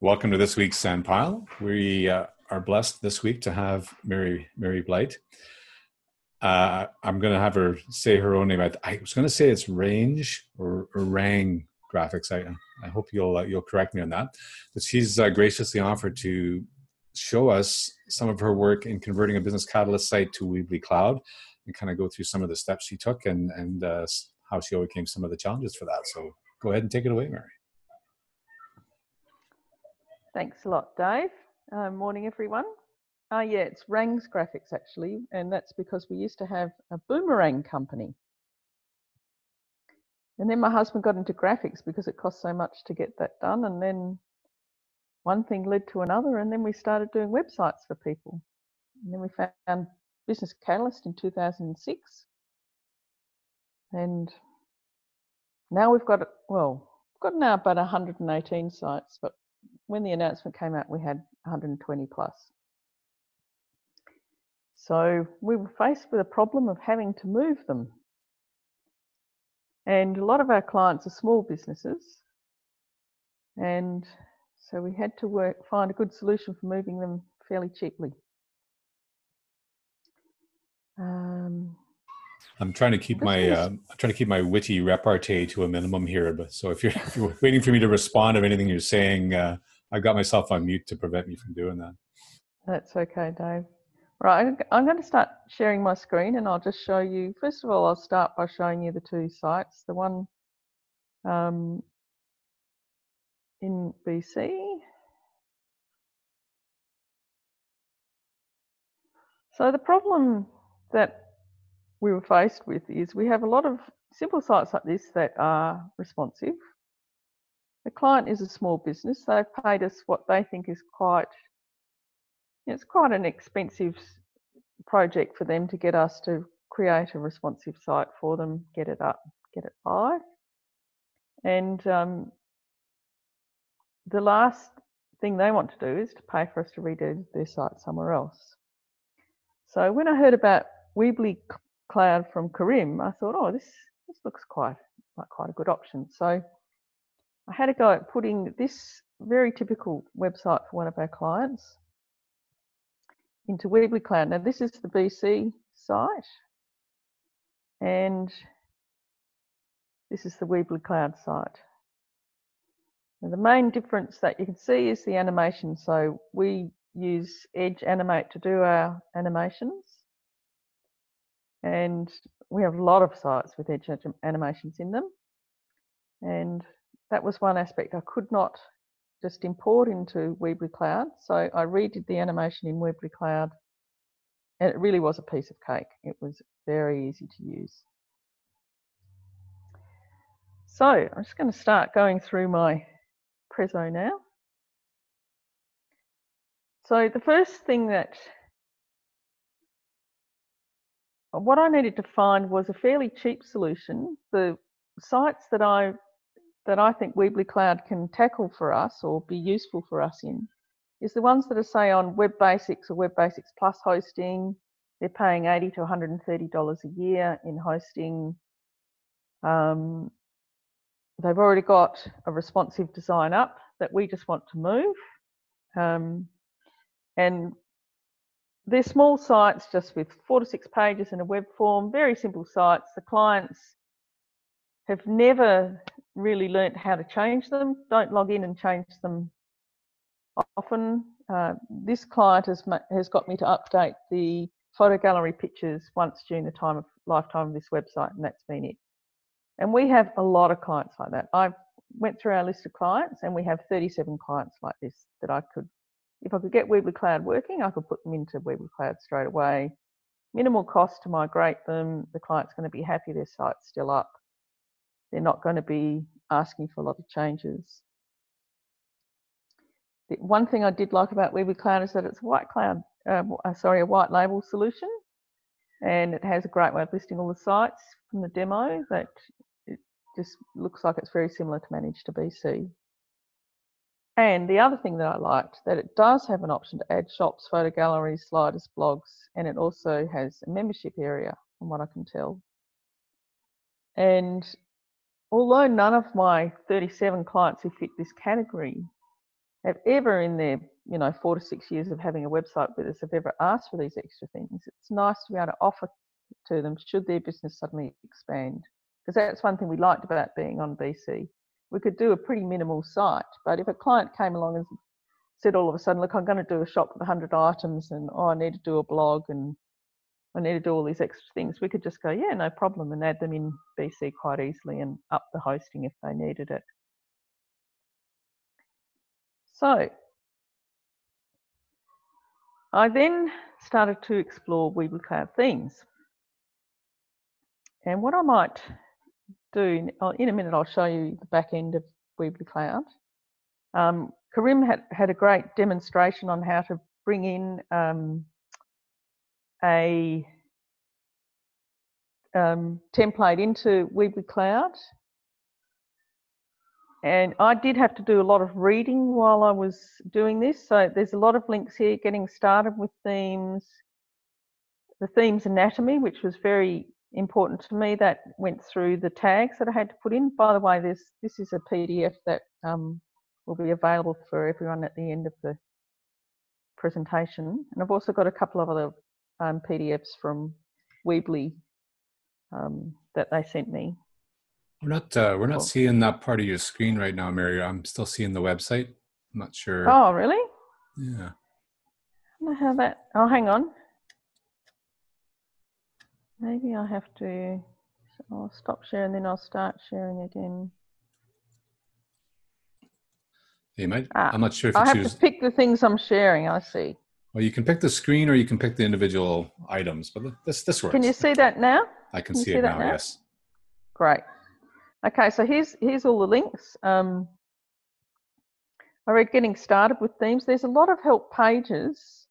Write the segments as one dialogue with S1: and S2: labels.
S1: Welcome to this week's Sandpile. We are blessed this week to have Mary Blight. I'm going to have her say her own name. I was going to say it's Range or Rang Graphics. I hope you'll correct me on that. But she's graciously offered to show us some of her work in converting a business catalyst site to Weebly Cloud and kind of go through some of the steps she took and how she overcame some of the challenges for that. So go ahead and take it away, Mary.
S2: Thanks a lot, Dave. Morning, everyone. Yeah, it's Rang's Graphics, actually, and that's because we used to have a boomerang company. And then my husband got into graphics because it cost so much to get that done, and then one thing led to another, and then we started doing websites for people. And then we found Business Catalyst in 2006, and now we've got now about 118 sites, but when the announcement came out, we had 120 plus. So we were faced with a problem of having to move them. And a lot of our clients are small businesses. And so we had to find a good solution for moving them fairly cheaply.
S1: I'm trying to keep my witty repartee to a minimum here. But so if you're waiting for me to respond to anything you're saying, I've got myself on mute to prevent me from doing that.
S2: That's okay, Dave. Right, I'm going to start sharing my screen, and I'll just show you. First of all, I'll start by showing you the two sites. The one in BC. So the problem that we were faced with is we have a lot of simple sites like this that are responsive. The client is a small business. They've paid us what they think is it's quite an expensive project for them to get us to create a responsive site for them, get it up, get it live. And the last thing they want to do is to pay for us to redo their site somewhere else. So when I heard about Weebly Cloud from Karim, I thought, oh, this looks quite a good option. So I had a go at putting this very typical website for one of our clients into Weebly Cloud. Now this is the BC site, and this is the Weebly Cloud site. Now the main difference that you can see is the animation. So we use Edge Animate to do our animations, and we have a lot of sites with Edge animations in them, and that was one aspect I could not just import into Weebly Cloud. So I redid the animation in Weebly Cloud, and it really was a piece of cake. It was very easy to use. So I'm just going to start going through my Prezzo now. So the first thing what I needed to find was a fairly cheap solution. The sites that I think Weebly Cloud can tackle for us or be useful for us in is the ones that are, say, on Web Basics or Web Basics Plus hosting. They're paying $80 to $130 a year in hosting. They've already got a responsive design up that we just want to move. And they're small sites just with 4 to 6 pages in a web form, very simple sites. The clients have never really learnt how to change them, don't log in and change them often. This client has got me to update the photo gallery pictures once during the lifetime of this website, and that's been it. And we have a lot of clients like that. I went through our list of clients, and we have 37 clients like this that I could, if I could get Weebly Cloud working, I could put them into Weebly Cloud straight away. Minimal cost to migrate them. The client's going to be happy their site's still up. They're not going to be asking for a lot of changes. The one thing I did like about Weebly Cloud is that it's a white label solution, and it has a great way of listing all the sites from the demo. That it just looks like it's very similar to Manage to BC. And the other thing that I liked, that it does have an option to add shops, photo galleries, sliders, blogs, and it also has a membership area, from what I can tell. And although none of my 37 clients who fit this category have ever in their 4 to 6 years of having a website with us have ever asked for these extra things. It's nice to be able to offer to them should their business suddenly expand, because that's one thing we liked about being on BC. We could do a pretty minimal site, but if a client came along and said all of a sudden, look, I'm going to do a shop with 100 items and I need to do a blog and I need to do all these extra things, we could just go, yeah, no problem, and add them in BC quite easily and up the hosting if they needed it. So I then started to explore Weebly Cloud themes. And what I might do, in a minute I'll show you the back end of Weebly Cloud. Karim had a great demonstration on how to bring in a template into Weebly Cloud. And I did have to do a lot of reading while I was doing this. So there's a lot of links here, getting started with themes, the themes anatomy, which was very important to me. That went through the tags that I had to put in. By the way, this is a PDF that will be available for everyone at the end of the presentation. And I've also got a couple of other PDFs from Weebly that they sent me.
S1: We're not seeing that part of your screen right now, Mary. I'm still seeing the website. I'm not sure.
S2: Oh, really?
S1: Yeah.
S2: I don't know how that. Oh, hang on. Maybe I have to. So I'll stop sharing, then I'll start sharing again.
S1: You might. I'm not sure if you
S2: I have to pick the things I'm sharing. I see.
S1: Well, you can pick the screen or you can pick the individual items, but this works.
S2: Can you see that now?
S1: I can see it now. Yes.
S2: Great. Okay, so here's all the links. I read Getting Started with Themes. There's a lot of help pages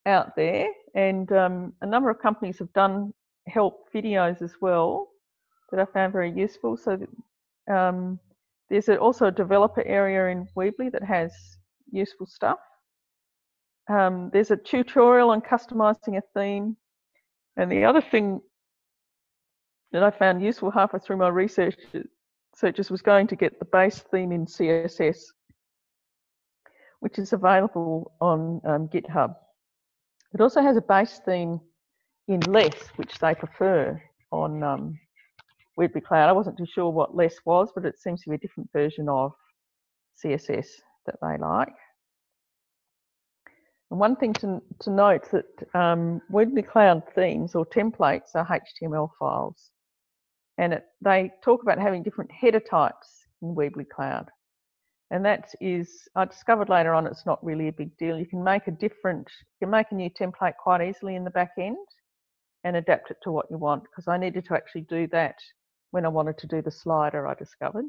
S2: out there, and a number of companies have done help videos as well that I found very useful. So there's also a developer area in Weebly that has useful stuff. There's a tutorial on customizing a theme, and the other thing that I found useful halfway through my research was going to get the base theme in CSS, which is available on GitHub. It also has a base theme in Less, which they prefer on Weebly Cloud. I wasn't too sure what Less was, but it seems to be a different version of CSS that they like. And one thing to note that Weebly Cloud themes or templates are HTML files. And they talk about having different header types in Weebly Cloud. And that is, I discovered later on, it's not really a big deal. You can make a new template quite easily in the back end and adapt it to what you want, because I needed to actually do that when I wanted to do the slider, I discovered.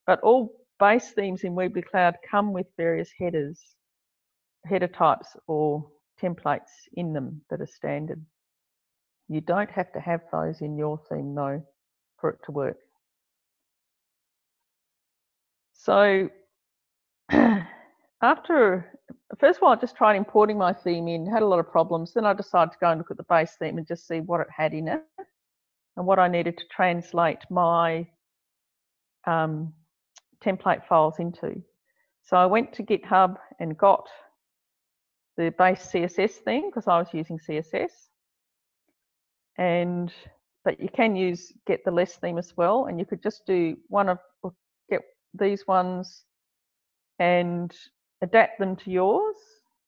S2: But all base themes in Weebly Cloud come with various header types or templates in them that are standard. You don't have to have those in your theme though for it to work. So first of all, I just tried importing my theme in, had a lot of problems. Then I decided to go and look at the base theme and just see what it had in it and what I needed to translate my template files into. So I went to GitHub and got the base CSS theme because I was using CSS. But you can get the Less theme as well, and you could just do get these ones and adapt them to yours.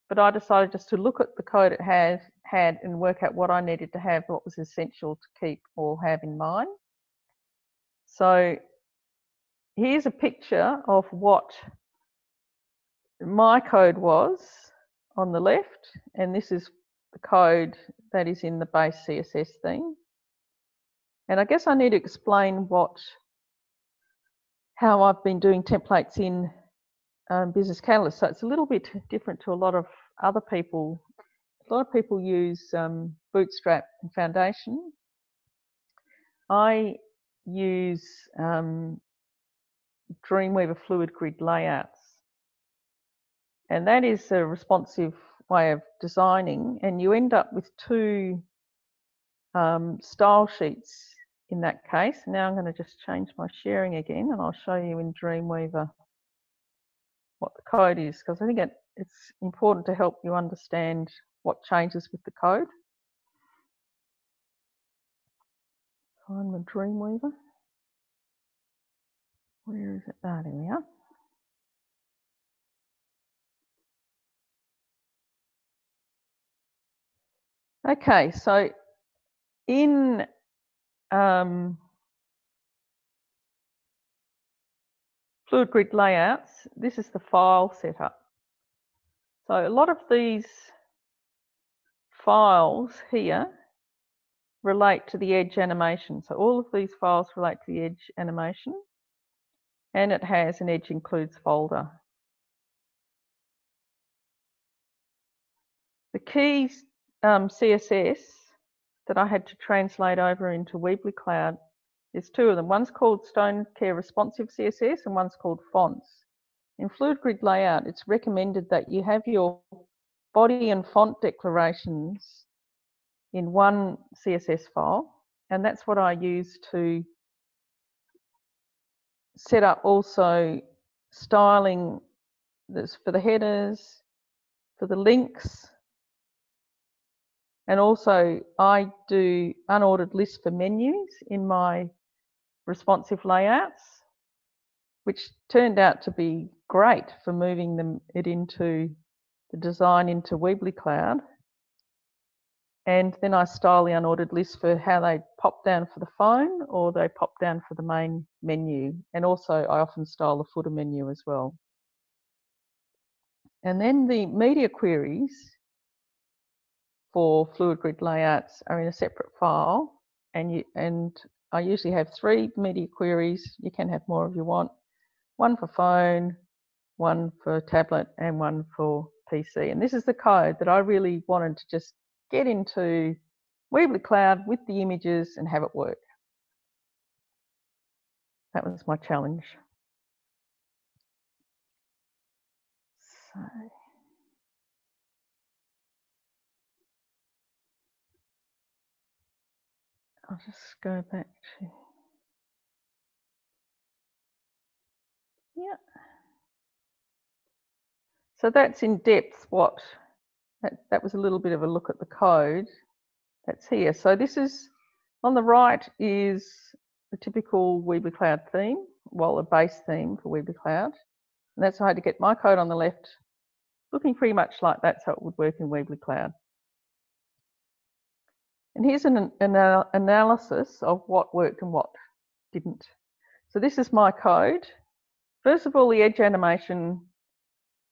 S2: But I decided just to look at the code it had and work out what I needed to have, what was essential to keep or have in mind. So here's a picture of what my code was on the left, and this is the code that is in the base CSS theme. And I guess I need to explain how I've been doing templates in Business Catalyst. So it's a little bit different to a lot of other people. A lot of people use Bootstrap and Foundation. I use Dreamweaver Fluid Grid layouts. And that is a responsive way of designing, and you end up with two style sheets in that case. Now I'm going to just change my sharing again, and I'll show you in Dreamweaver what the code is, because I think it's important to help you understand what changes with the code. Find the Dreamweaver. Where is it? Ah, there we are. Okay, so in Fluid Grid layouts, this is the file setup. So a lot of these files here relate to the edge animation. So all of these files relate to the edge animation, and it has an edge includes folder. The key CSS that I had to translate over into Weebly Cloud, there's two of them. One's called StoneCare Responsive CSS and one's called Fonts. In Fluid Grid Layout, it's recommended that you have your body and font declarations in one CSS file, and that's what I use to set up also styling for the headers, for the links, and also I do unordered lists for menus in my responsive layouts, which turned out to be great for moving it into the design into Weebly Cloud. And then I style the unordered list for how they pop down for the phone or they pop down for the main menu. And also I often style the footer menu as well. And then the media queries for Fluid Grid layouts are in a separate file. And I usually have 3 media queries. You can have more if you want. One for phone, one for tablet, and one for PC. And this is the code that I really wanted to just get into Weebly Cloud with the images and have it work. That was my challenge. So I'll just go back to, yeah. So that's in depth what, that was a little bit of a look at the code that's here. So this is, on the right is the typical Weebly Cloud theme, well, a base theme for Weebly Cloud. And that's how I had to get my code on the left, looking pretty much like that's how it would work in Weebly Cloud. And here's an analysis of what worked and what didn't. So this is my code. First of all, the edge animation,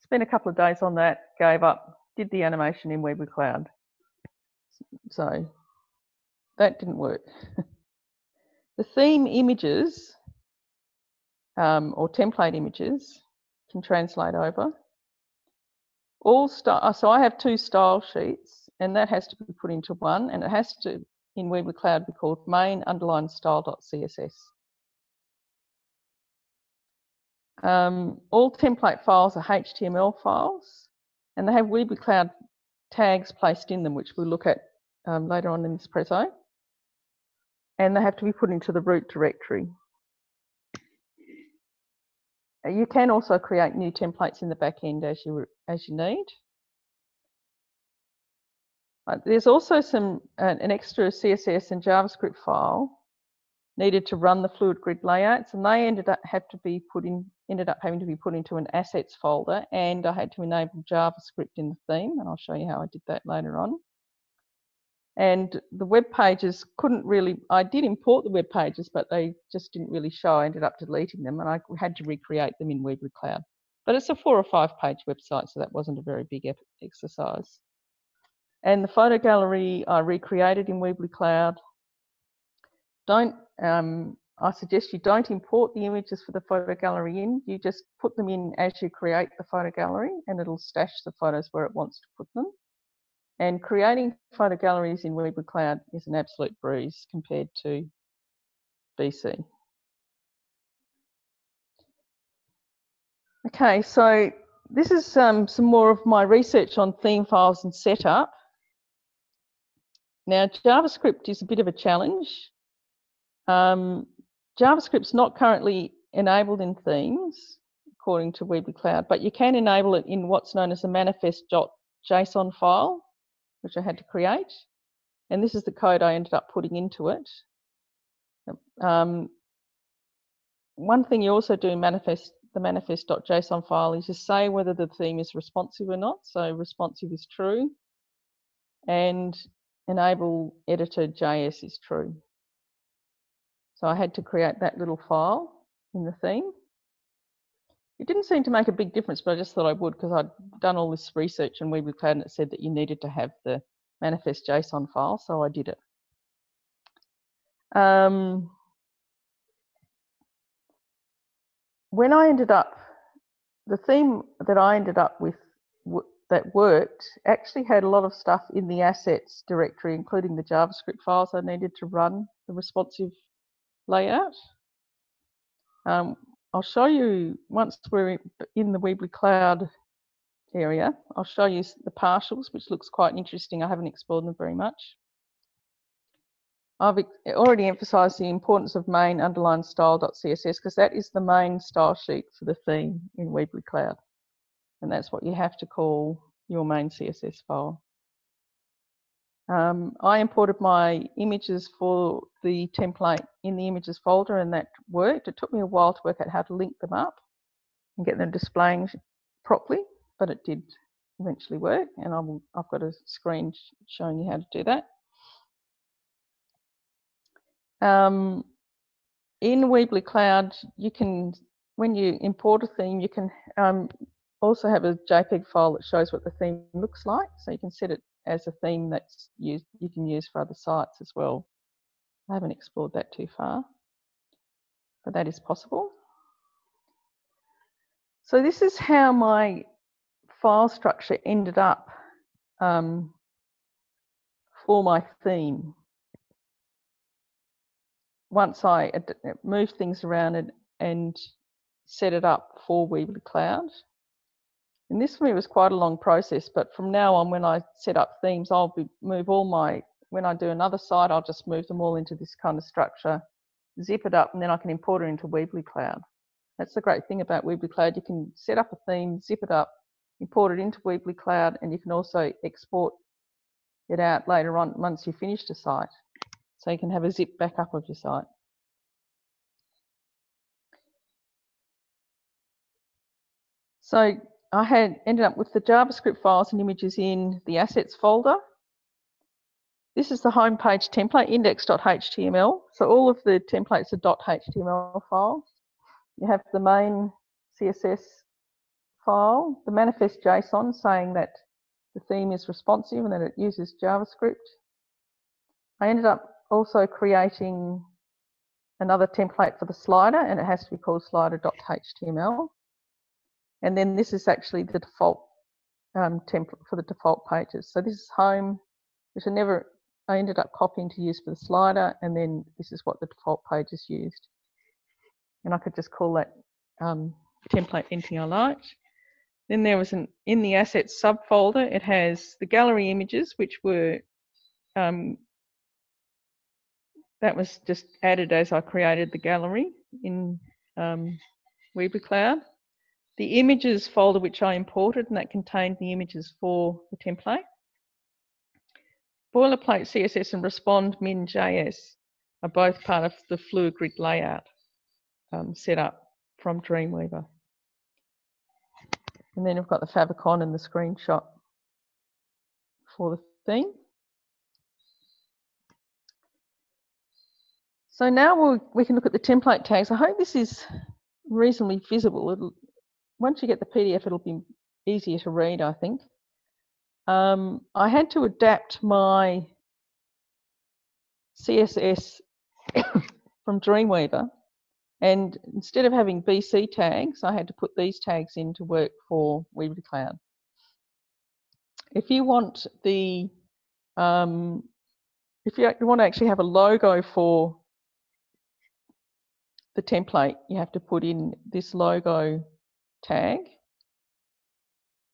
S2: spent a couple of days on that, gave up, did the animation in Weebly Cloud. So that didn't work. The theme images or template images can translate over. So I have 2 style sheets, and that has to be put into one, and it has to, in Weebly Cloud, be called main_style.css. All template files are HTML files, and they have Weebly Cloud tags placed in them, which we'll look at later on in this preso. And they have to be put into the root directory. You can also create new templates in the back end as you need. There's also an extra CSS and JavaScript file needed to run the Fluid Grid layouts, and they ended up having to be put into an assets folder, and I had to enable JavaScript in the theme, and I'll show you how I did that later on. And the web pages I did import the web pages, but they just didn't really show. I ended up deleting them, and I had to recreate them in Weebly Cloud. But it's a 4 or 5 page website, so that wasn't a very big exercise. And the photo gallery I recreated in Weebly Cloud. I suggest you don't import the images for the photo gallery in. You just put them in as you create the photo gallery, and it'll stash the photos where it wants to put them. And creating photo galleries in Weebly Cloud is an absolute breeze compared to BC. Okay, so this is some more of my research on theme files and setup. Now, JavaScript is a bit of a challenge. JavaScript's not currently enabled in themes according to Weebly Cloud, but you can enable it in what's known as a manifest.json file, which I had to create. And this is the code I ended up putting into it. One thing you also do in the manifest.json file is you say whether the theme is responsive or not. So responsive is true, and enable editor JS is true. So I had to create that little file in the theme. It didn't seem to make a big difference, but I just thought I would because I'd done all this research in Weebly Cloud and it said that you needed to have the manifest JSON file, so I did it. When I ended up, the theme that I ended up with that worked actually had a lot of stuff in the assets directory, including the JavaScript files I needed to run the responsive layout. I'll show you, once we're in the Weebly Cloud area, I'll show you the partials, which looks quite interesting. I haven't explored them very much. I've already emphasised the importance of main underline style.css because that is the main style sheet for the theme in Weebly Cloud. And that's what you have to call your main CSS file. I imported my images for the template in the images folder, and that worked. It took me a while to work out how to link them up and get them displaying properly, but it did eventually work, and I've got a screen showing you how to do that. In Weebly Cloud, you can, when you import a theme, you can also have a JPEG file that shows what the theme looks like. So you can set it as a theme that's used, you can use for other sites as well. I haven't explored that too far, but that is possible. So this is how my file structure ended up for my theme. Once I moved things around and set it up for Weebly Cloud. And this for me was quite a long process, but from now on, when I set up themes, move all my, when I do another site, I'll just move them all into this kind of structure, zip it up, and then I can import it into Weebly Cloud. That's the great thing about Weebly Cloud. You can set up a theme, zip it up, import it into Weebly Cloud, and you can also export it out later on once you've finished a site. So you can have a zip backup of your site. So I had ended up with the JavaScript files and images in the assets folder. This is the homepage template, index.html. So all of the templates are .html files. You have the main CSS file, the manifest JSON saying that the theme is responsive and that it uses JavaScript. I ended up also creating another template for the slider, and it has to be called slider.html. And then this is actually the default template for the default pages. So this is home, which I ended up copying to use for the slider, and then this is what the default page is used. And I could just call that template anything I liked. Then there was in the assets subfolder, it has the gallery images, which were, that was just added as I created the gallery in Weebly Cloud. The images folder, which I imported, and that contained the images for the template. Boilerplate CSS and Respond min.js are both part of the Fluid Grid layout set up from Dreamweaver. And then we've got the favicon and the screenshot for the theme. So now we can look at the template tags. I hope this is reasonably visible. Once you get the PDF, it'll be easier to read, I think. I had to adapt my CSS from Dreamweaver, and instead of having BC tags, I had to put these tags in to work for Weebly Cloud. If you want if you want to actually have a logo for the template, you have to put in this logo tag.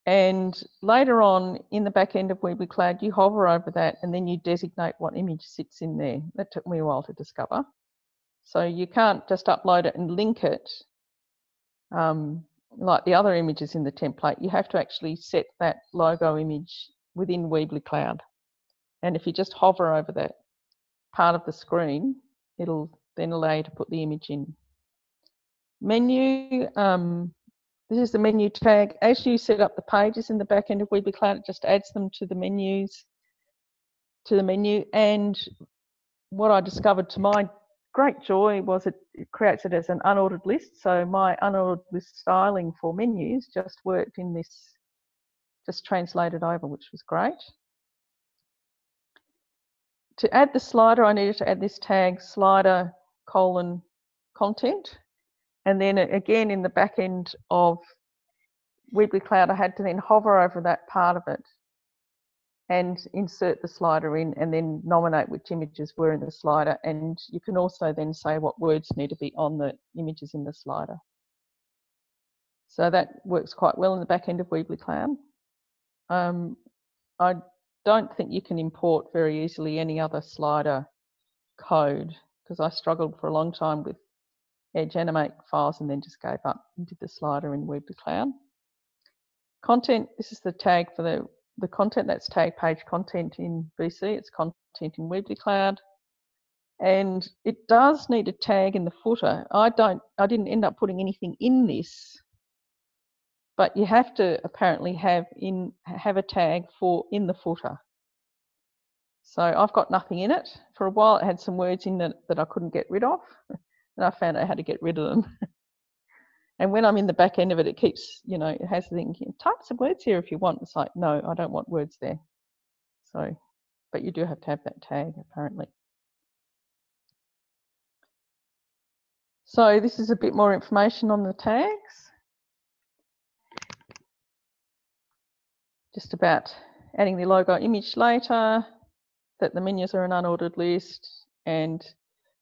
S2: And later on in the back end of Weebly Cloud, you hover over that and then you designate what image sits in there. That took me a while to discover. So you can't just upload it and link it like the other images in the template, you have to actually set that logo image within Weebly Cloud. And if you just hover over that part of the screen, it'll then allow you to put the image in. Menu, this is the menu tag. As you set up the pages in the back end of Weebly Cloud, it just adds them to the menus, to the menu. And what I discovered to my great joy was it creates it as an unordered list. So my unordered list styling for menus just worked in this, just translated over, which was great. To add the slider, I needed to add this tag slider : content. And then again, in the back end of Weebly Cloud, I had to then hover over that part of it and insert the slider in, and then nominate which images were in the slider. And you can also then say what words need to be on the images in the slider. So that works quite well in the back end of Weebly Cloud. I don't think you can import very easily any other slider code, because I struggled for a long time with Edge Animate files and then just gave up and did the slider in Weebly Cloud. Content, this is the tag for the content, that's tag page content in VC, it's content in Weebly Cloud. And it does need a tag in the footer. I didn't end up putting anything in this, but you have to apparently have a tag in the footer. So I've got nothing in it. For a while it had some words in it that I couldn't get rid of, and I found out how to get rid of them. And when I'm in the back end of it, it keeps, you know, it has the thing, type some words here if you want. It's like, no, I don't want words there. So, but you do have to have that tag apparently. So this is a bit more information on the tags. Just about adding the logo image later, that the menus are an unordered list, and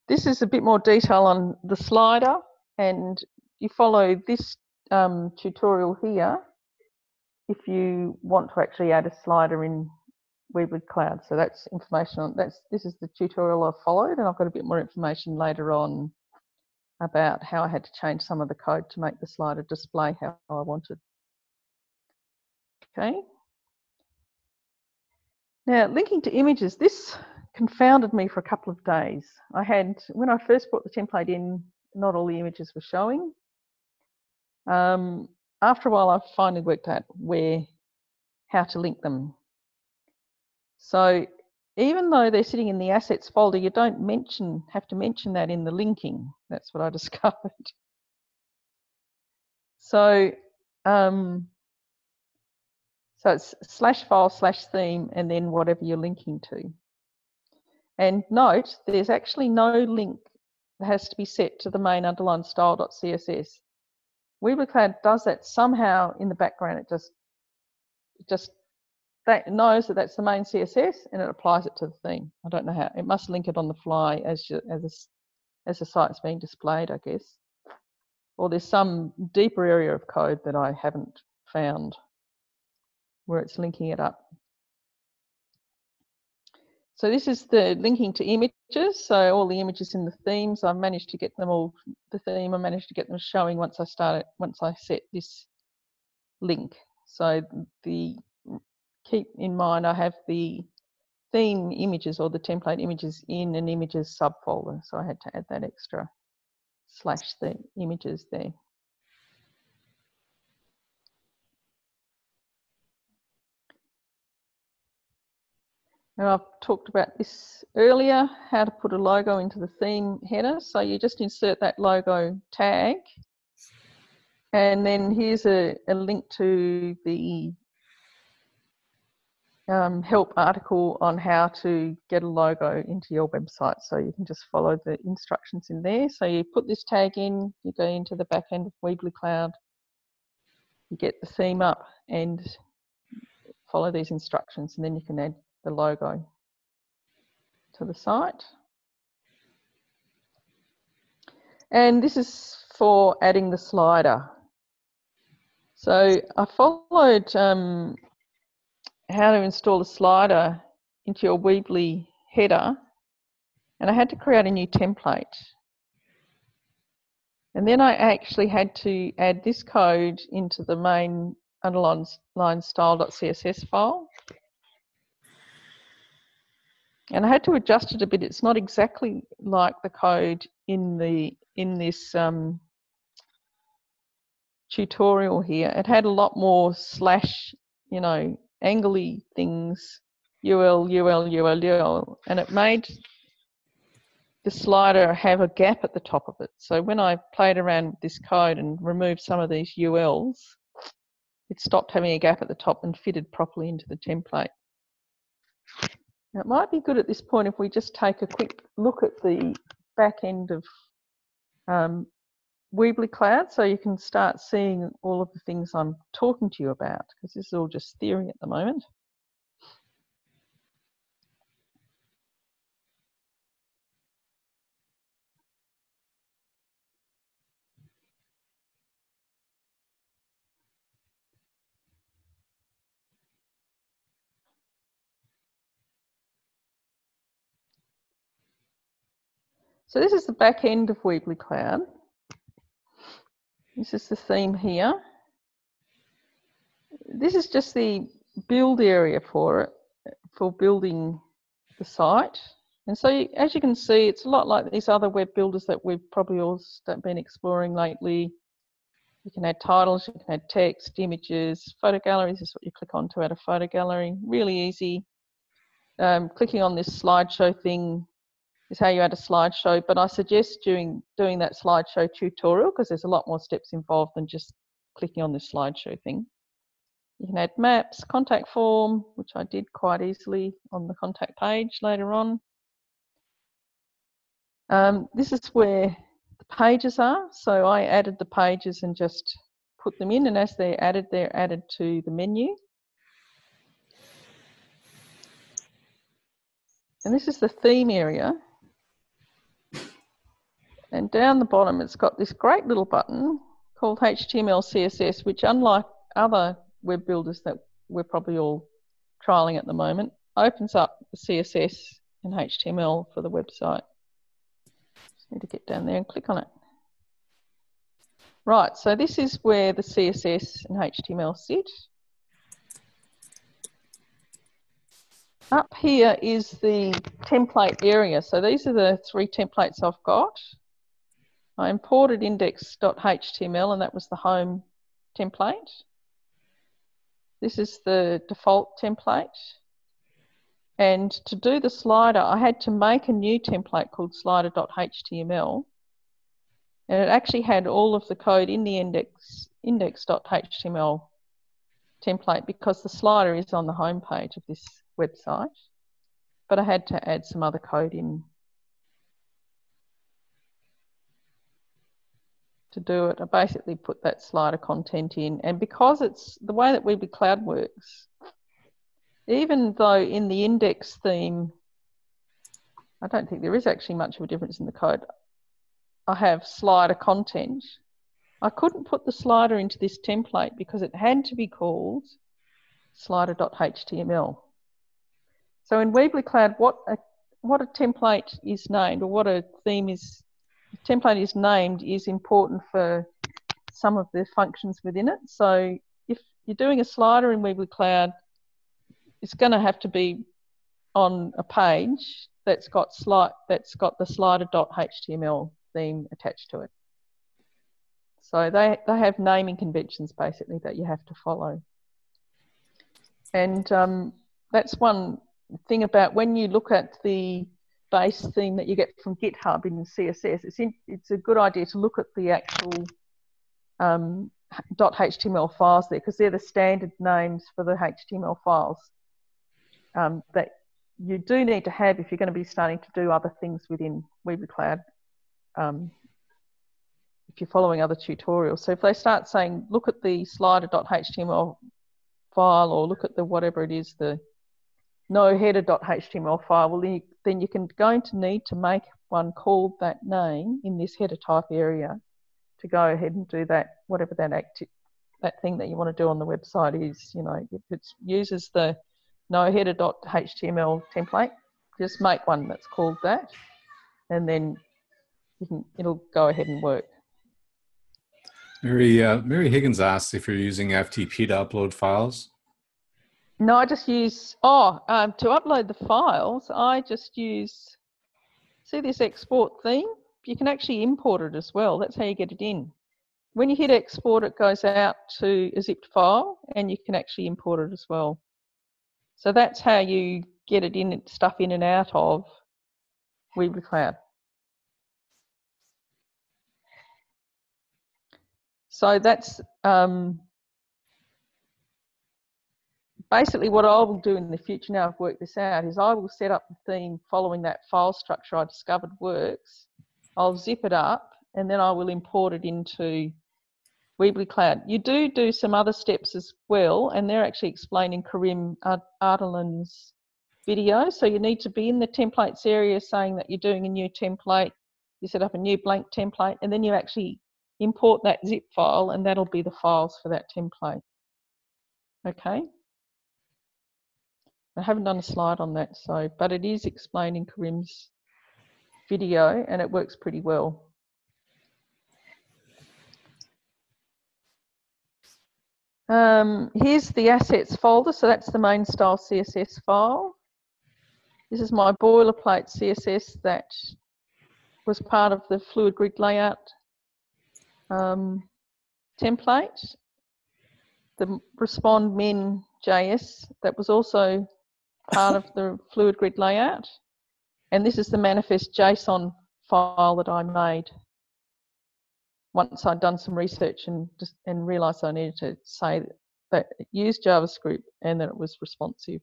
S2: this is a bit more detail on the slider, and you follow this tutorial here if you want to actually add a slider in Weebly Cloud. So that's information on this is the tutorial I've followed, and I've got a bit more information later on about how I had to change some of the code to make the slider display how I wanted. Okay. Now, linking to images, this confounded me for a couple of days. When I first brought the template in, not all the images were showing. After a while, I finally worked out how to link them. So even though they're sitting in the assets folder, you don't have to mention that in the linking. That's what I discovered. So, so it's /file/theme and then whatever you're linking to. And note, there's actually no link that has to be set to the main underline style.css. Weebly Cloud does that somehow in the background. It just knows that that's the main CSS and it applies it to the theme. I don't know how. It must link it on the fly as the site's being displayed, I guess. Or there's some deeper area of code that I haven't found where it's linking it up. So this is the linking to images. So all the images in the themes, I've managed to get them all, I managed to get them showing once I set this link. So keep in mind, I have the theme images or the template images in an images subfolder. So I had to add that extra / images there. Now I've talked about this earlier, how to put a logo into the theme header. So you just insert that logo tag, and then here's a link to the help article on how to get a logo into your website. So you can just follow the instructions in there. So you put this tag in, you go into the back end of Weebly Cloud, you get the theme up and follow these instructions, and then you can add the logo to the site. And this is for adding the slider. So I followed how to install a slider into your Weebly header, and I had to create a new template. And then I actually had to add this code into the main underline style.css file. And I had to adjust it a bit. It's not exactly like the code in this tutorial here. It had a lot more slash, angly things, UL, and it made the slider have a gap at the top of it. So when I played around with this code and removed some of these ULs, it stopped having a gap at the top and fitted properly into the template. Now, it might be good at this point if we just take a quick look at the back end of Weebly Cloud, so you can start seeing all of the things I'm talking to you about, because this is all just theory at the moment. So this is the back end of Weebly Cloud. This is the theme here. This is just the build area for it, for building the site. And so as you can see, it's a lot like these other web builders that we've probably all been exploring lately. You can add titles, you can add text, images, photo galleries is what you click on to add a photo gallery. Really easy. Clicking on this slideshow thing is how you add a slideshow, but I suggest doing that slideshow tutorial, because there's a lot more steps involved than just clicking on this slideshow thing. You can add maps, contact form, which I did quite easily on the contact page later on. This is where the pages are. So I added the pages and just put them in, and as they're added to the menu. And this is the theme area. And down the bottom, it's got this great little button called HTML CSS, which, unlike other web builders that we're probably all trialing at the moment, opens up the CSS and HTML for the website. Just need to get down there and click on it. Right, so this is where the CSS and HTML sit. Up here is the template area. So these are the 3 templates I've got. I imported index.html, and that was the home template. This is the default template. And to do the slider, I had to make a new template called slider.html. And it actually had all of the code in the index.html template, because the slider is on the home page of this website. But I had to add some other code in to do it. I basically put that slider content in, and because it's the way that Weebly Cloud works, even though in the index theme, I don't think there is actually much of a difference in the code, I have slider content, I couldn't put the slider into this template because it had to be called slider.html. So in Weebly Cloud, what a template is named, or what a theme is, template is named, is important for some of the functions within it. So if you're doing a slider in Weebly Cloud, it's going to have to be on a page that's got the slider.html theme attached to it. So they have naming conventions basically that you have to follow. And that's one thing about when you look at the base theme that you get from GitHub in CSS, it's a good idea to look at the actual .html files there, because they're the standard names for the HTML files that you do need to have if you're going to be starting to do other things within Weebly Cloud, if you're following other tutorials. So if they start saying, look at the slider.html file, or look at the whatever it is, the no header.html file, well, then you're going to need to make one called that name in this header type area to go ahead and do that, whatever that thing that you want to do on the website is. If it uses the no header.html template, just make one that's called that, and then it'll go ahead and work.
S1: Mary Higgins asked if you're using FTP to upload files.
S2: No, I just use, to upload the files, I just use, see this export theme? You can actually import it as well. That's how you get it in. When you hit export, it goes out to a zipped file and you can actually import it as well. So that's how you get it in, stuff in and out of Weebly Cloud. So that's basically what I will do in the future. Now I've worked this out, is I will set up the theme following that file structure I discovered works. I'll zip it up and then I will import it into Weebly Cloud. You do some other steps as well, and they're actually explained in Karim Ardalan's video. So you need to be in the templates area saying that you're doing a new template. You set up a new blank template and then you actually import that zip file and that'll be the files for that template. Okay. I haven't done a slide on that, but it is explained in Karim's video and it works pretty well. Here's the assets folder, so that's the main style CSS file. This is my boilerplate CSS that was part of the fluid grid layout template. The respond min JS, that was also part of the fluid grid layout. And this is the manifest JSON file that I made once I'd done some research and realised I needed to say that it used JavaScript and that it was responsive.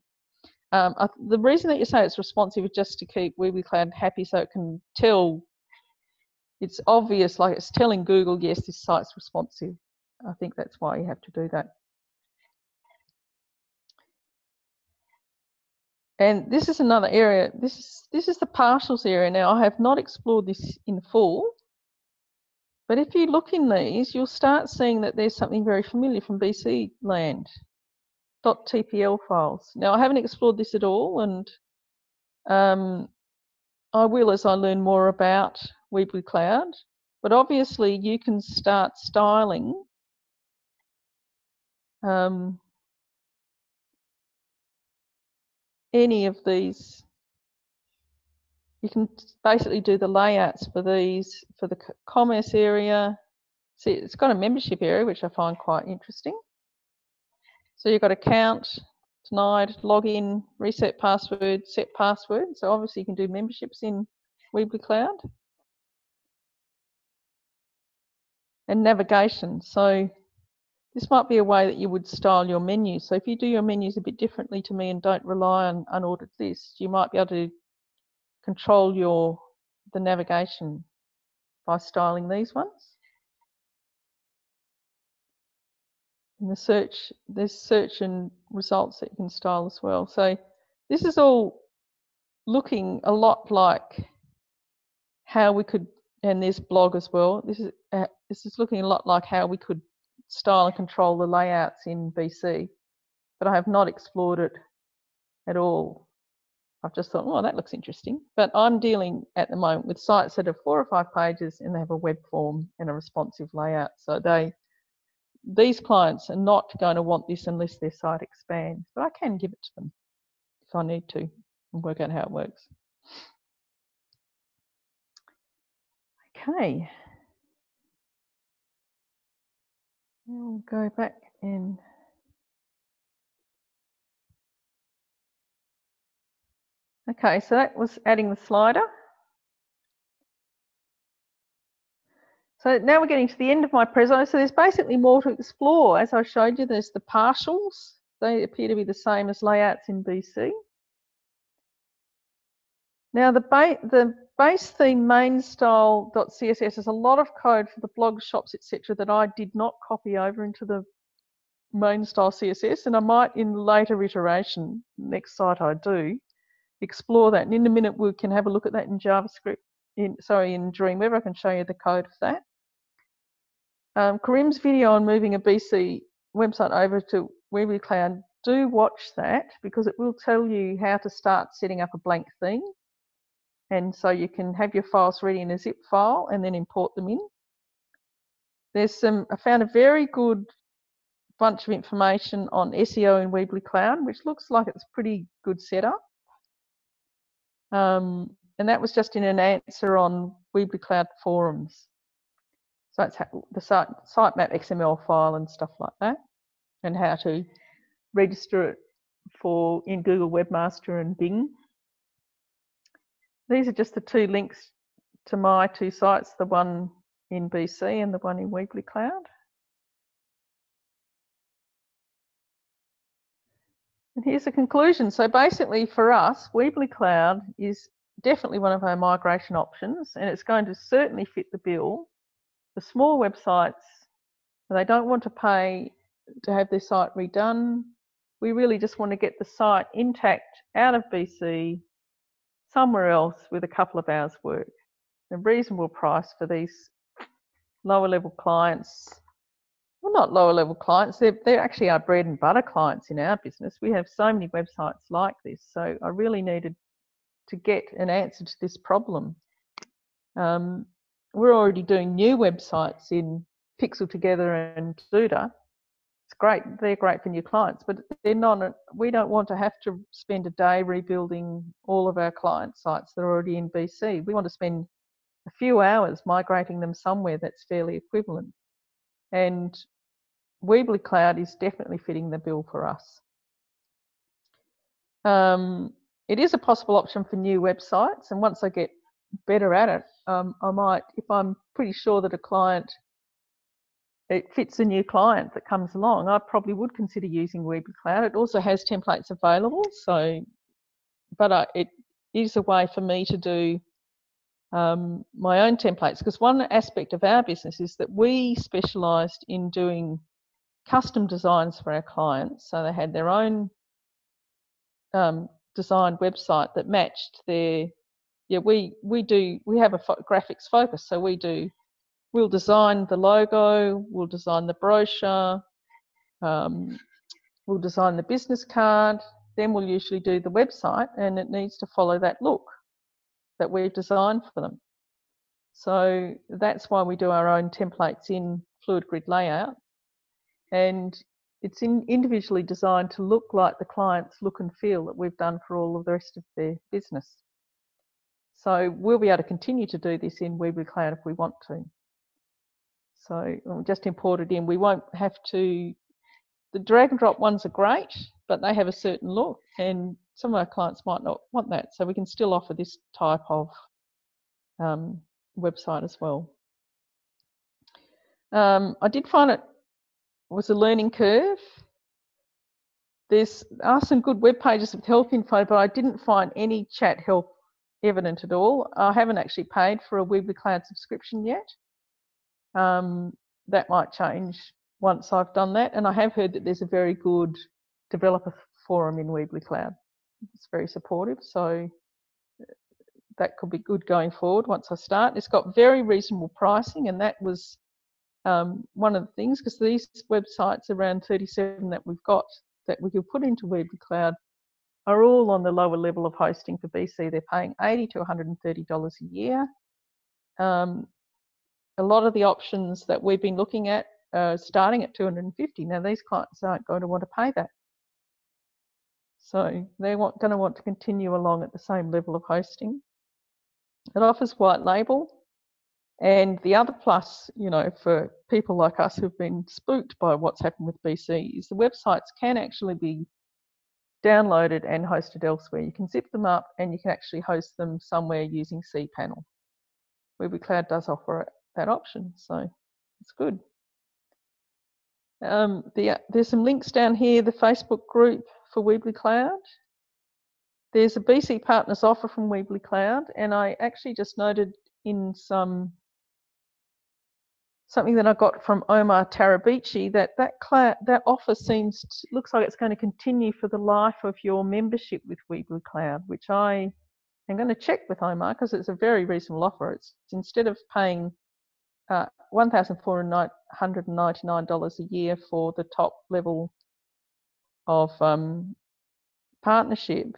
S2: The reason that you say it's responsive is just to keep Weebly Cloud happy, so it can tell, it's obvious, like it's telling Google, yes, this site's responsive. I think that's why you have to do that. And this is another area, this is the partials area. Now, I have not explored this in full, but if you look in these, you'll start seeing that there's something very familiar from BC land, .tpl files. Now, I haven't explored this at all, and I will as I learn more about Weebly Cloud, but obviously you can start styling any of these. You can basically do the layouts for these, for the commerce area. See, it's got a membership area, which I find quite interesting. So you've got account, denied, login, reset password, set password. So obviously you can do memberships in Weebly Cloud. And navigation. So this might be a way that you would style your menus. So if you do your menus a bit differently to me and don't rely on unordered lists, you might be able to control the navigation by styling these ones. And there's search and results that you can style as well. So this is all looking a lot like how we could, and there's blog as well. This is looking a lot like how we could style and control the layouts in BC, but I have not explored it at all. I've just thought, oh, that looks interesting. But I'm dealing at the moment with sites that have 4 or 5 pages and they have a web form and a responsive layout. So these clients are not going to want this unless their site expands, but I can give it to them if I need to and work out how it works. Okay. We'll go back and okay, so that was adding the slider. So now we're getting to the end of my preso. So there's basically more to explore. As I showed you, there's the partials. They appear to be the same as layouts in BC. Now the base theme main style.css is a lot of code for the blog shops, etc., that I did not copy over into the main style CSS, and I might in later iteration, next site I do, explore that. And in a minute we can have a look at that in JavaScript, in Dreamweaver. I can show you the code for that. Karim's video on moving a BC website over to Weebly Cloud, do watch that because it will tell you how to start setting up a blank theme. And so you can have your files ready in a zip file and then import them in. I found a very good bunch of information on SEO in Weebly Cloud, which looks like it's a pretty good setup. And that was just in an answer on Weebly Cloud forums. So it's the sitemap XML file and stuff like that, and how to register it in Google Webmaster and Bing. These are just the two links to my two sites, the one in BC and the one in Weebly Cloud. And here's the conclusion. So basically for us, Weebly Cloud is definitely one of our migration options, and it's going to certainly fit the bill. The small websites, they don't want to pay to have their site redone. We really just want to get the site intact out of BC somewhere else with a couple of hours work. A reasonable price for these lower level clients. Well, not lower level clients, they're actually our bread and butter clients in our business. We have so many websites like this, so I really needed to get an answer to this problem. We're already doing new websites in Pixel Together and Duda. It's great, they're great for new clients, but we don't want to have to spend a day rebuilding all of our client sites that are already in BC. We want to spend a few hours migrating them somewhere that's fairly equivalent. And Weebly Cloud is definitely fitting the bill for us. It is a possible option for new websites, and once I get better at it, I might, if I'm pretty sure that it fits a new client that comes along, I probably would consider using Weebly Cloud. It also has templates available, but it is a way for me to do my own templates, because one aspect of our business is that we specialised in doing custom designs for our clients. So they had their own designed website that matched their, we have a graphics focus. So we'll design the logo, we'll design the brochure, we'll design the business card, then we'll usually do the website, and it needs to follow that look that we've designed for them. So that's why we do our own templates in Fluid Grid Layout, and it's individually designed to look like the client's look and feel that we've done for all of the rest of their business. So we'll be able to continue to do this in Weebly Cloud if we want to. So we'll just import it in. We won't have to, the drag and drop ones are great, but they have a certain look, and some of our clients might not want that. So we can still offer this type of website as well. I did find it was a learning curve. There are some good web pages with help info, but I didn't find any chat help evident at all. I haven't actually paid for a Weebly Cloud subscription yet. That might change once I've done that, and I have heard that there's a very good developer forum in Weebly Cloud. It's very supportive, so that could be good going forward once I start. It's got very reasonable pricing, and that was one of the things, because these websites, around 37 that we've got that we could put into Weebly Cloud, are all on the lower level of hosting for BC. They're paying $80 to $130 a year. A lot of the options that we've been looking at are starting at $250. Now, these clients aren't going to want to pay that. So they're going to want to continue along at the same level of hosting. It offers white label. And the other plus, for people like us who've been spooked by what's happened with BC, is the websites can actually be downloaded and hosted elsewhere. You can zip them up and you can actually host them somewhere using cPanel. Weebly Cloud does offer that option, so it's good. There's some links down here, the Facebook group for Weebly Cloud. There's a BC Partners offer from Weebly Cloud, and I actually just noted in something that I got from Omar Tarabici that offer looks like it's going to continue for the life of your membership with Weebly Cloud, which I am going to check with Omar, because it's a very reasonable offer. It's instead of paying $1,499 a year for the top level of partnership,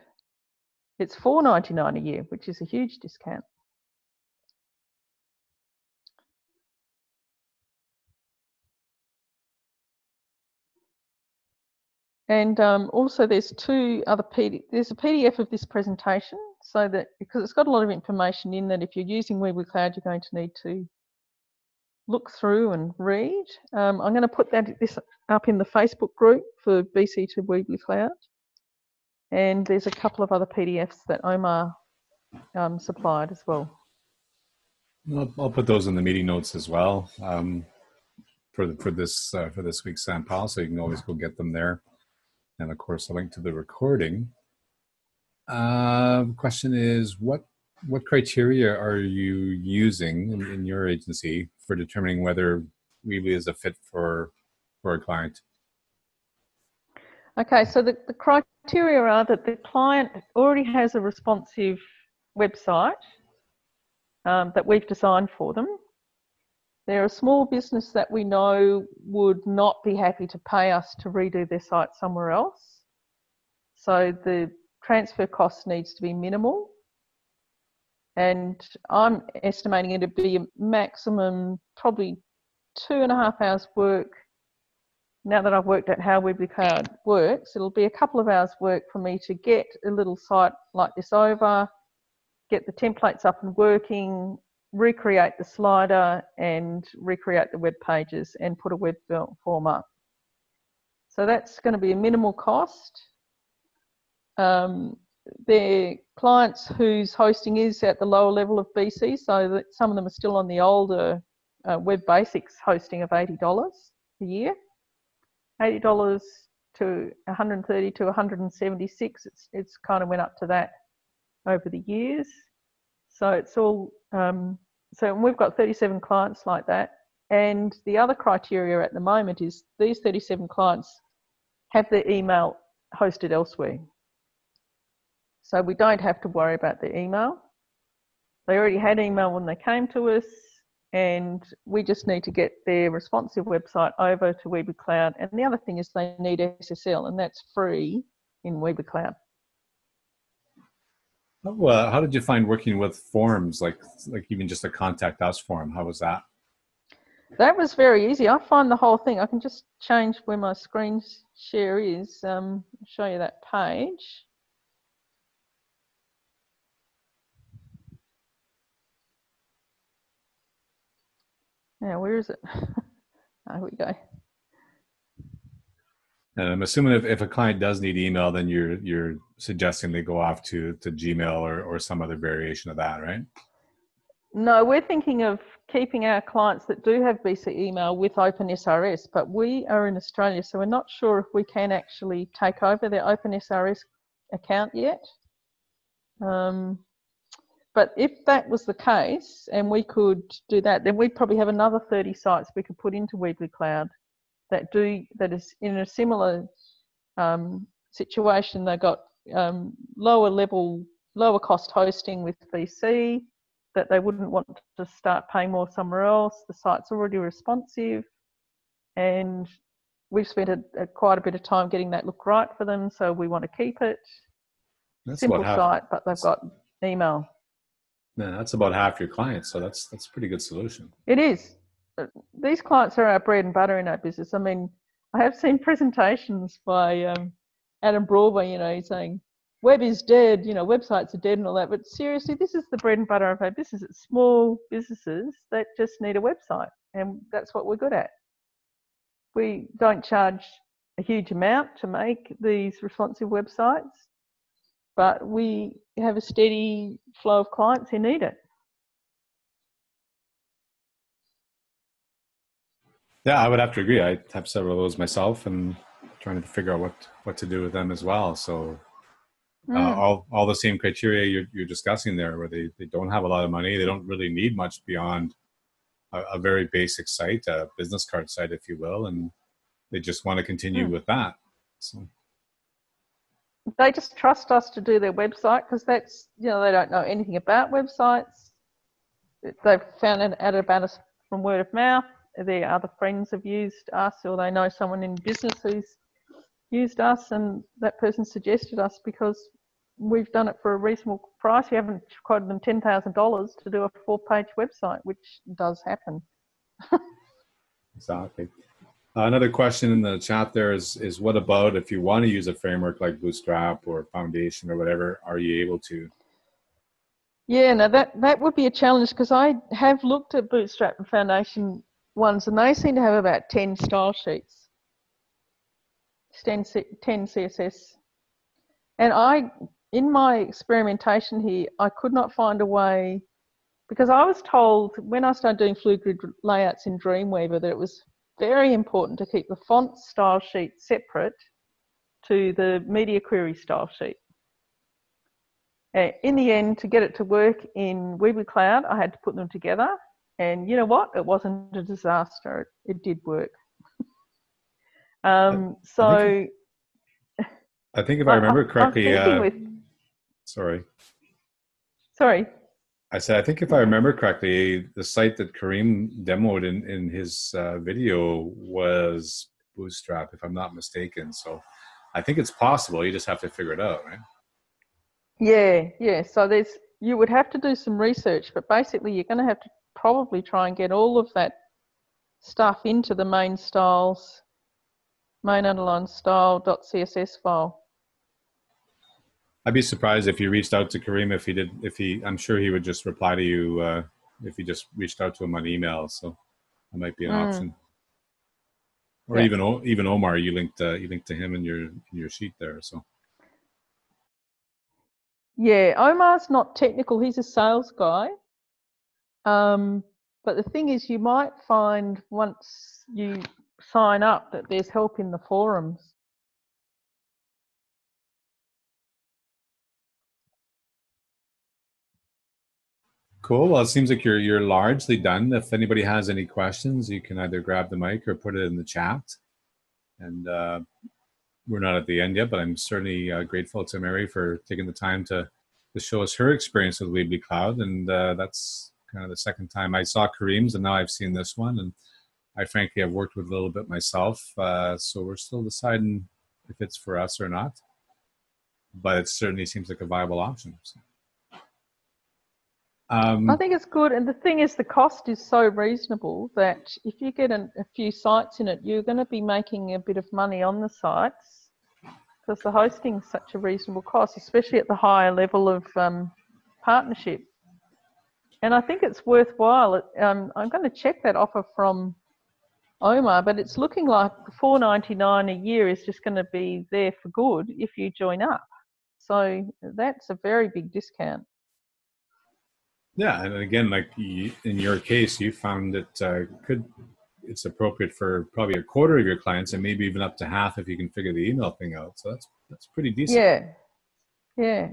S2: it's $499 a year, which is a huge discount. And also there's there's a PDF of this presentation, so that, because it's got a lot of information in that, if you're using Weebly Cloud, you're going to need to look through and read. I'm going to put this up in the Facebook group for BC to Weebly Cloud. And there's a couple of other PDFs that Omar supplied as well.
S1: I'll put those in the meeting notes as well for this week's Sandpile, so you can always go get them there. And of course, a link to the recording. Question is, what criteria are you using in your agency for determining whether Weebly is a fit for a client?
S2: Okay, so the criteria are that the client already has a responsive website that we've designed for them. They're a small business that we know would not be happy to pay us to redo their site somewhere else. So the transfer cost needs to be minimal. And I'm estimating it to be a maximum, probably 2.5 hours work. Now that I've worked out how Weebly Cloud works, it'll be a couple of hours work for me to get a little site like this over, get the templates up and working, recreate the slider and recreate the web pages and put a web form up. So that's going to be a minimal cost. They're clients whose hosting is at the lower level of BC, so that some of them are still on the older Web Basics hosting of $80 a year. $80 to $130 to $176. It's kind of went up to that over the years. So it's all, so we've got 37 clients like that. And the other criteria at the moment is these 37 clients have their email hosted elsewhere. So we don't have to worry about their email. They already had email when they came to us, and we just need to get their responsive website over to Weebly Cloud. And the other thing is they need SSL, and that's free in Weebly Cloud.
S1: Well, how did you find working with forms, like even just a contact us form? How was that?
S2: That was very easy. I find the whole thing. I can just change where my screen share is. Show you that page. Now, where is it? There we go.
S1: And I'm assuming if a client does need email, then you're suggesting they go off to Gmail or some other variation of that, right?
S2: No, we're thinking of keeping our clients that do have BC email with OpenSRS, but we are in Australia, so we're not sure if we can actually take over their OpenSRS account yet. But if that was the case and we could do that, then we'd probably have another 30 sites we could put into Weebly Cloud that is in a similar situation. They've got lower cost hosting with VC that they wouldn't want to start paying more somewhere else. The site's already responsive, and we've spent quite a bit of time getting that look right for them, so we want to keep it. That's simple site, but they've got email.
S1: Yeah, that's about half your clients, so that's a pretty good solution.
S2: It is. These clients are our bread and butter in our business. I mean, I have seen presentations by Adam Broadway, saying web is dead, websites are dead and all that. But seriously, this is the bread and butter of our business. It's small businesses that just need a website, and that's what we're good at. We don't charge a huge amount to make these responsive websites, but we have a steady flow of clients who need it.
S1: Yeah, I would have to agree. I have several of those myself, and trying to figure out what to do with them as well. So all the same criteria you're discussing there, where they don't have a lot of money, they don't really need much beyond a very basic site, a business card site, if you will, and they just want to continue with that. So
S2: they just trust us to do their website because that's, they don't know anything about websites. They've found out about us from word of mouth. Their other friends have used us, or they know someone in business who's used us, and that person suggested us because we've done it for a reasonable price. We haven't quoted them $10,000 to do a 4-page website, which does happen.
S1: Exactly. Another question in the chat there is what about if you want to use a framework like Bootstrap or Foundation or whatever, are you able to?
S2: Yeah, no, that would be a challenge because I have looked at Bootstrap and Foundation ones, and they seem to have about 10 style sheets, 10 CSS. And in my experimentation here, I could not find a way, because I was told when I started doing fluid grid layouts in Dreamweaver that it was very important to keep the font style sheet separate to the media query style sheet. In the end, to get it to work in Weebly Cloud, I had to put them together. And you know what? It wasn't a disaster. It did work.
S1: I think if I remember correctly, sorry. I said, I think if I remember correctly, the site that Kareem demoed in his video was Bootstrap, if I'm not mistaken. So I think it's possible. You just have to figure it out, right?
S2: Yeah. So you would have to do some research, but basically you're going to have to probably try and get all of that stuff into the main underline style.css file.
S1: I'd be surprised if you reached out to Kareem I'm sure he would just reply to you if you just reached out to him on email. So that might be an option. Or even Omar, you linked to him in your sheet there. So
S2: yeah, Omar's not technical; he's a sales guy. But the thing is, you might find once you sign up that there's help in the forums.
S1: cool. Well, it seems like you're largely done. If anybody has any questions, you can either grab the mic or put it in the chat. And we're not at the end yet, but I'm certainly grateful to Mary for taking the time to show us her experience with Weebly Cloud. And that's kind of the second time I saw Kareem's, and now I've seen this one. And I frankly have worked with a little bit myself, so we're still deciding if it's for us or not. But it certainly seems like a viable option. So.
S2: I think it's good, and the thing is, the cost is so reasonable that if you get a few sites in it, you're going to be making a bit of money on the sites because the hosting is such a reasonable cost, especially at the higher level of partnership. And I think it's worthwhile. I'm going to check that offer from Omar, but it's looking like $4.99 a year is just going to be there for good if you join up. So that's a very big discount.
S1: Yeah, and again, like in your case, you found that it's appropriate for probably a quarter of your clients, and maybe even up to half if you can figure the email thing out. So that's pretty decent.
S2: Yeah.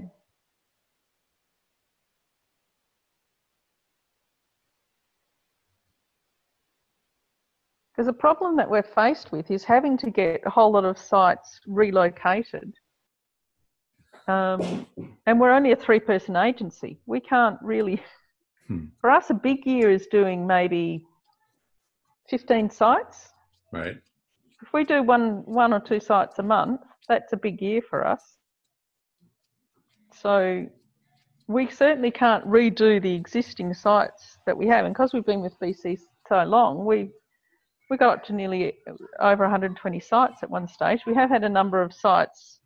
S2: Because the problem that we're faced with is having to get a whole lot of sites relocated. And we're only a 3-person agency. We can't really, for us, a big year is doing maybe 15 sites.
S1: Right.
S2: If we do one or 2 sites a month, that's a big year for us. So we certainly can't redo the existing sites that we have. And because we've been with BC so long, we got up to nearly over 120 sites at one stage. We have had a number of sites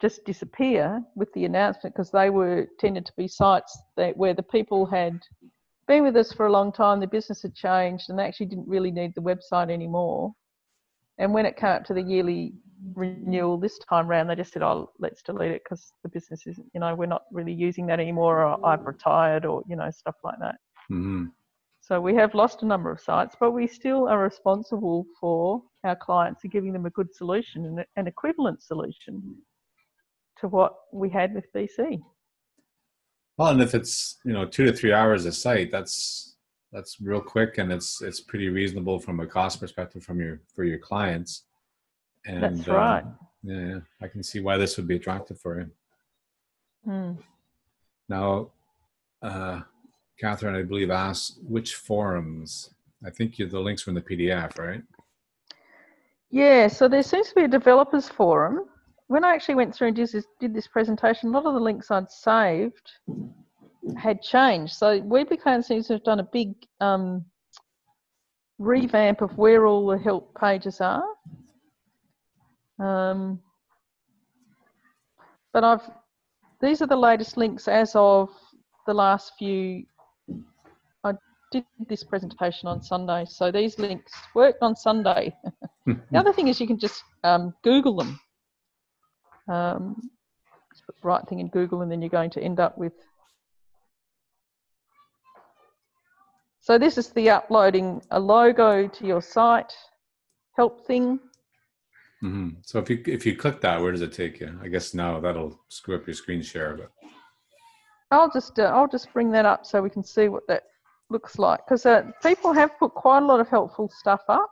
S2: just disappear with the announcement because they tended to be sites where the people had been with us for a long time, the business had changed, and they actually didn't really need the website anymore. And when it came up to the yearly renewal this time round, they just said, "Oh, let's delete it because the business isn't, we're not really using that anymore, or I've retired, or stuff like that."
S1: Mm-hmm.
S2: So we have lost a number of sites, but we still are responsible for our clients and giving them a good solution and an equivalent solution to what we had with BC.
S1: Well, and if it's 2 to 3 hours a site, that's real quick, and it's pretty reasonable from a cost perspective for your clients. And
S2: that's right.
S1: Yeah, I can see why this would be attractive for you. Now, Catherine, I believe, asked which forums. I think the links were in the PDF, right?
S2: Yeah, so there seems to be a developers forum. When I actually went through and did this presentation, a lot of the links I'd saved had changed. So Weebly Cloud seems to have done a big revamp of where all the help pages are. But these are the latest links as of the last few. I did this presentation on Sunday, so these links worked on Sunday. The other thing is you can just Google them. Just put the right thing in Google, and then you're going to end up with. So this is the uploading a logo to your site help thing.
S1: Mm-hmm. So if you click that, where does it take you? I guess now that'll screw up your screen share, but
S2: I'll just bring that up so we can see what that looks like, because people have put quite a lot of helpful stuff up,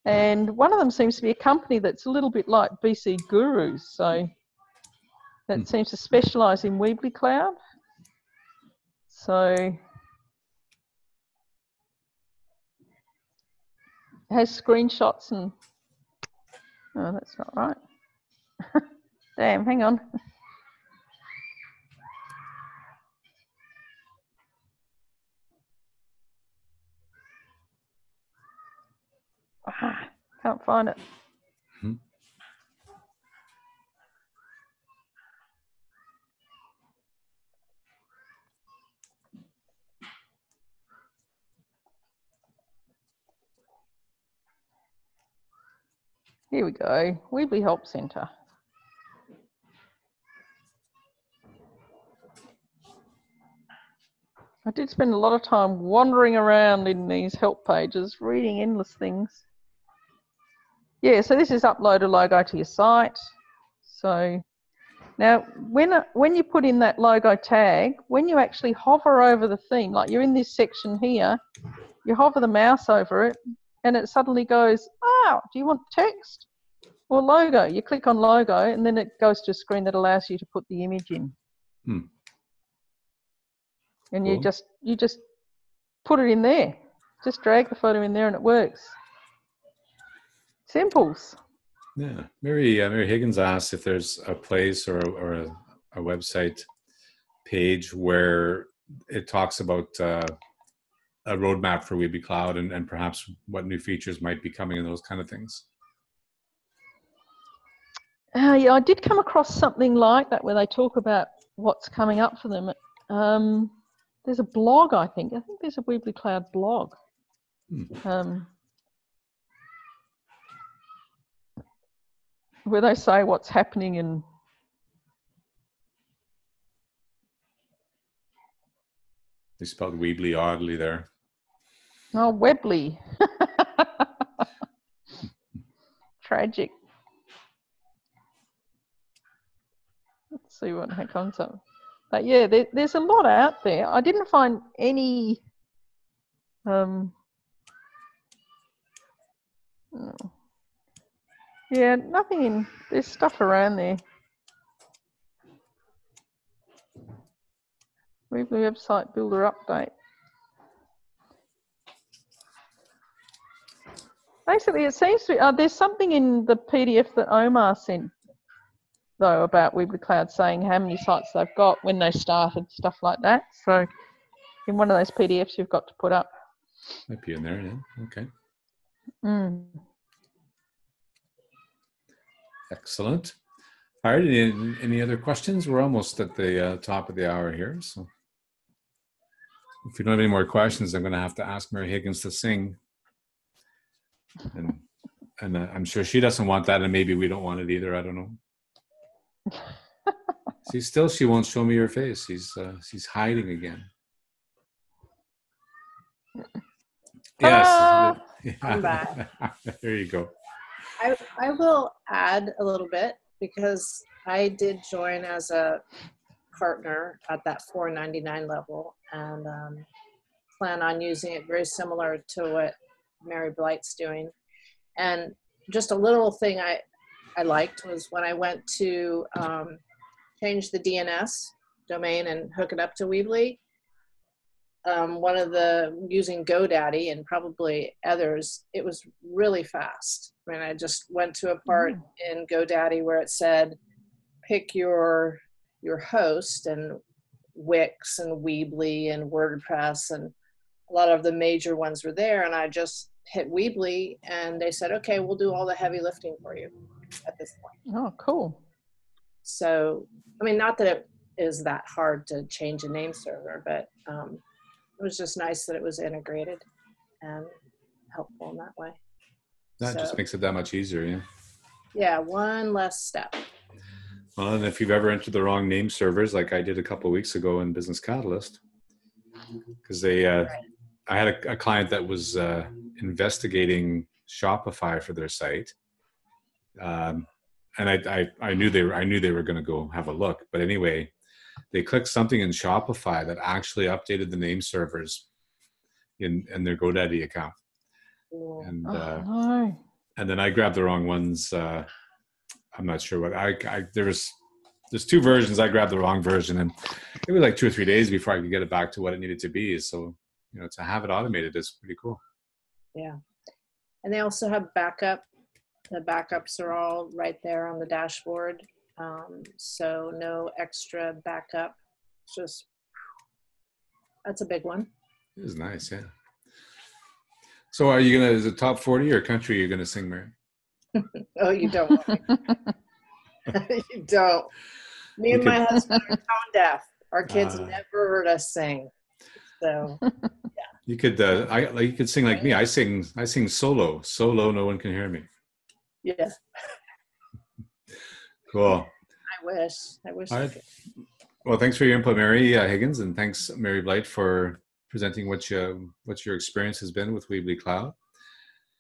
S2: and one of them seems to be a company that's a little bit like BC Gurus, so that seems to specialise in Weebly Cloud. So it has screenshots and oh, that's not right. Damn, hang on. Can't find it. Here we go, Weebly Help Centre. I did spend a lot of time wandering around in these help pages, reading endless things. Yeah, so this is upload a logo to your site. So now when you put in that logo tag, when you actually hover over the theme, like you're in this section here, you hover the mouse over it and it suddenly goes, oh, do you want text or logo? You click on logo and then it goes to a screen that allows you to put the image in. And cool. you just put it in there. Just drag the photo in there and it works. Simples.
S1: Yeah. Mary Higgins asked if there's a place or a website page where it talks about a roadmap for Weebly Cloud and perhaps what new features might be coming and those kind of things.
S2: Yeah, I did come across something like that where they talk about what's coming up for them. There's a blog, I think there's a Weebly Cloud blog. Where they say what's happening in.
S1: They spelled Weebly oddly there.
S2: Oh, Weebly. Tragic. Let's see what comes up. But yeah, there's a lot out there. I didn't find any. Yeah, nothing in. There's stuff around there. Weebly website builder update. Basically, it seems to be, there's something in the PDF that Omar sent, though, about Weebly Cloud saying how many sites they've got, when they started, stuff like that. So in one of those PDFs you've got to put up.
S1: Might be in there, yeah. Okay. Excellent. All right, any other questions? We're almost at the top of the hour here. So if you don't have any more questions, I'm going to have to ask Mary Higgins to sing. And I'm sure she doesn't want that, and maybe we don't want it either. I don't know. She won't show me her face. She's hiding again. Yes.
S3: I'm back.
S1: There you go.
S3: I will add a little bit because I did join as a partner at that $4.99 level and plan on using it very similar to what Mary Blight's doing. And just a little thing I liked was when I went to change the DNS domain and hook it up to Weebly. Using GoDaddy and probably others, it was really fast. I mean, I just went to a part in GoDaddy where it said, pick your host, and Wix and Weebly and WordPress, and a lot of the major ones were there, and I just hit Weebly, and they said, okay, we'll do all the heavy lifting for you at this point.
S2: Oh, cool.
S3: So, I mean, not that it is that hard to change a name server, but it was just nice that it was integrated and helpful in that way.
S1: That just makes it that much easier, yeah.
S3: Yeah, one less step.
S1: Well, and if you've ever entered the wrong name servers, like I did a couple of weeks ago in Business Catalyst, because I had a client that was investigating Shopify for their site, and I knew they were going to go have a look. But anyway, they clicked something in Shopify that actually updated the name servers in their GoDaddy account, and
S2: no.
S1: and then I grabbed the wrong ones. I'm not sure what there's two versions. I grabbed the wrong version, and it was like 2 or 3 days before I could get it back to what it needed to be. So, to have it automated is pretty cool.
S3: Yeah. And they also have backup. The backups are all right there on the dashboard. So no extra backup. Just, that's a big one.
S1: It is nice. Yeah. So is it top 40 or country you're going to sing, Mary?
S3: Oh, you don't want me. You don't. Me and my husband are tone deaf. Our kids never heard us sing. So, yeah.
S1: You could sing like me. I sing solo. No one can hear me.
S3: Yeah.
S1: Cool.
S3: I wish.
S1: All right. Well, thanks for your input, Mary Higgins, and thanks, Mary Blight, for presenting what your experience has been with Weebly Cloud.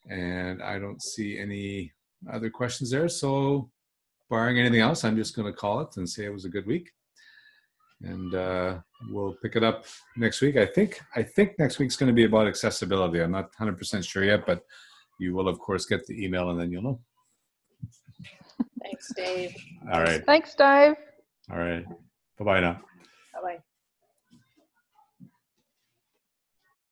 S1: And I don't see any other questions there. So barring anything else, I'm just going to call it and say it was a good week. And we'll pick it up next week. I think next week's going to be about accessibility. I'm not 100% sure yet, but you will, of course, get the email and then you'll know.
S3: Thanks, Dave.
S1: All right.
S2: Thanks, Dave.
S1: All right. Bye-bye now.